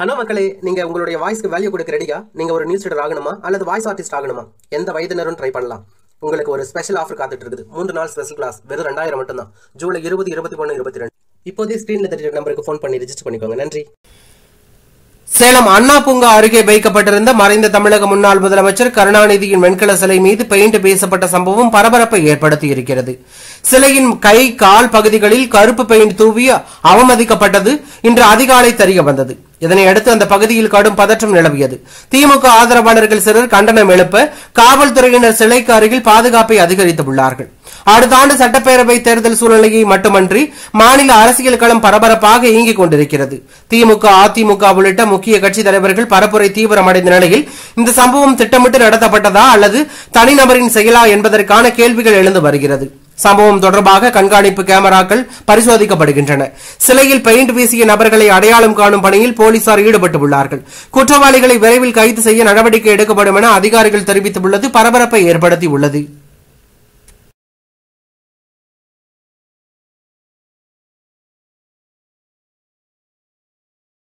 Hello மக்களே, நீங்க உங்களுடைய வாய்ஸ்க்கு வேல்யூ கொடுக்க ரெடியா? நீங்க ஒரு நியூஸ் ரீடர் ஆகணுமா அல்லது வாய்ஸ் ஆர்டிஸ்ட் ஆகணுமா? எந்த வயதினரும் ட்ரை பண்ணலாம். உங்களுக்கு ஒரு ஸ்பெஷல் ஆஃபர் காத்துட்டு இருக்குது. 3 நாள் ஸ்பெஷல் கிளாஸ் வெறும் 2000 மட்டும் தான். ஜூலை 20, 21, 22. இப்போதே ஸ்கிரீன்ல தெரியுற நம்பருக்கு ஃபோன் பண்ணி ரெஜிஸ்டர் பண்ணிக்கோங்க. நன்றி. சேலம் அண்ணா பூங்கா அருகே வைக்கப்பட்டிருந்த மறைந்த தமிழக முன்னாள் முதலமைச்சர் கருணாநிதியின் வெண்கல சிலை மீது பெயிண்ட் பேசப்பட்ட சம்பவம் பரபரப்பை ஏற்படுத்தியிருக்கிறது. சிலையின் கை கால் பகுதிகளில் கருப்பு பெயிண்ட் தூவி அவமதிக்கப்பட்டது இன்று அதிகாலை தெரிய வந்தது. இதனையடுத்து அந்த பகுதியில் கடும் பதற்றம் நிலவியது. திமுக ஆதரவாளர்கள் சிலர் கண்டனம் எழுப்ப காவல்துறையினர் சிலைக்கு அருகில் பாதுகாப்பை அதிகரித்துள்ளார்கள். அடுத்த ஆண்டு சட்டப்பேரவை தேர்தல் சூழ்நிலையை மட்டுமன்றி மாநில அரசியல் களம் பரபரப்பாக இயங்கிக் கொண்டிருக்கிறது. திமுக, அதிமுக உள்ளிட்ட முக்கிய கட்சி தலைவர்கள் பரப்புரை தீவிரமடைந்த நிலையில் இந்த சம்பவம் திட்டமிட்டு நடத்தப்பட்டதா அல்லது தனிநபரின் செயலா என்பதற்கான கேள்விகள் எழுந்து வருகிறது. சம்பவம் தொடர்பாக கண்காணிப்பு கேமராக்கள் பரிசோதிக்கப்படுகின்றன. சிலையில் பெயிண்ட் வீசிய நபர்களை அடையாளம் காணும் பணியில் போலீசார் ஈடுபட்டுள்ளார்கள். குற்றவாளிகளை விரைவில் கைது செய்ய நடவடிக்கை எடுக்கப்படும் என அதிகாரிகள் தெரிவித்துள்ளது பரபரப்பை ஏற்படுத்தியுள்ளது.